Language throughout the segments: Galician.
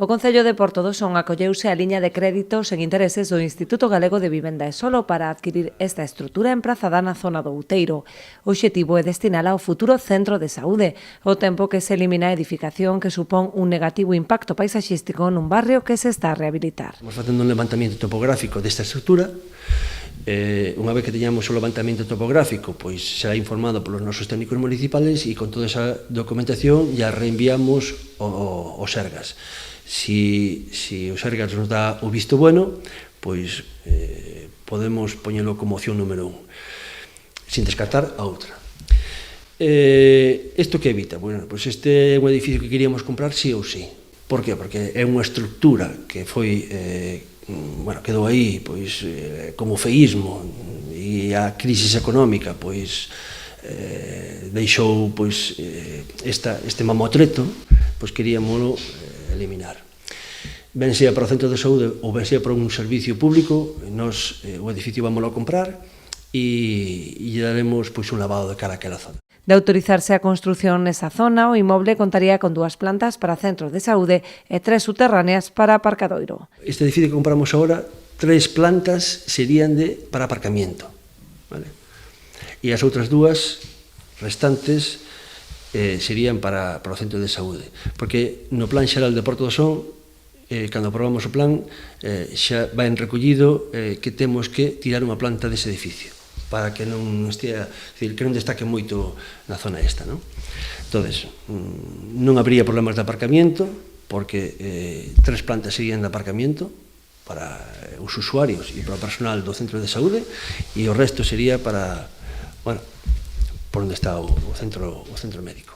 O Concello de Porto do Son acolleuse a liña de créditos en intereses do Instituto Galego de Vivenda e Solo para adquirir esta estrutura emprazada na zona do Outeiro. O obxectivo é destinala ao futuro centro de saúde, ao tempo que se elimina a edificación que supón un negativo impacto paisaxístico nun barrio que se está a rehabilitar. Estamos facendo un levantamiento topográfico desta estrutura. Unha vez que teñamos o levantamento topográfico, pois será informado polos nosos técnicos municipales e con toda esa documentación ya reenviamos o Sergas. Si o Sergas nos dá o visto bueno, pois podemos poñelo como opción número 1, sin descartar a outra. Isto que evita? Bueno, pois este é un edificio que queríamos comprar sí ou sí. Por que? Porque é unha estructura que foi quedou aí pois como feísmo e a crisis económica pois deixou pois este mamotreto, pois queríamolo eliminar. Ben sea para o centro de saúde ou ben sea para un servicio público, nós o edificio vámoslo a comprar e lle daremos pois un lavado de cara àquela zona. De autorizarse a construción nesa zona, o inmoble contaría con 2 plantas para centros de saúde e 3 subterráneas para aparcadoiro. Este edificio que compramos agora, 3 plantas serían para aparcamiento, vale? E as outras 2 restantes serían para o centro de saúde, porque no plan xeral de Porto do Son, cando aprobamos o plan, xa vai recollido que temos que tirar unha planta dese edificio, para que non estea, que non destaque moito na zona esta, non? Entonces, non habría problemas de aparcamiento, porque 3 plantas serían de aparcamiento para os usuarios e para o personal do centro de saúde, e o resto sería para, bueno, por onde está o centro médico.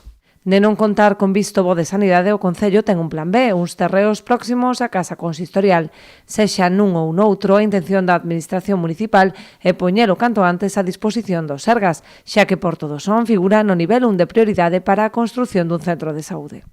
De non contar con visto bo de sanidade, o Concello ten un plan B, uns terreos próximos á Casa Consistorial. Sexa nun ou noutro, a intención da Administración Municipal é poñelo canto antes a disposición dos Sergas, xa que Porto do Son figura no nivel 1 de prioridade para a construción dun centro de saúde.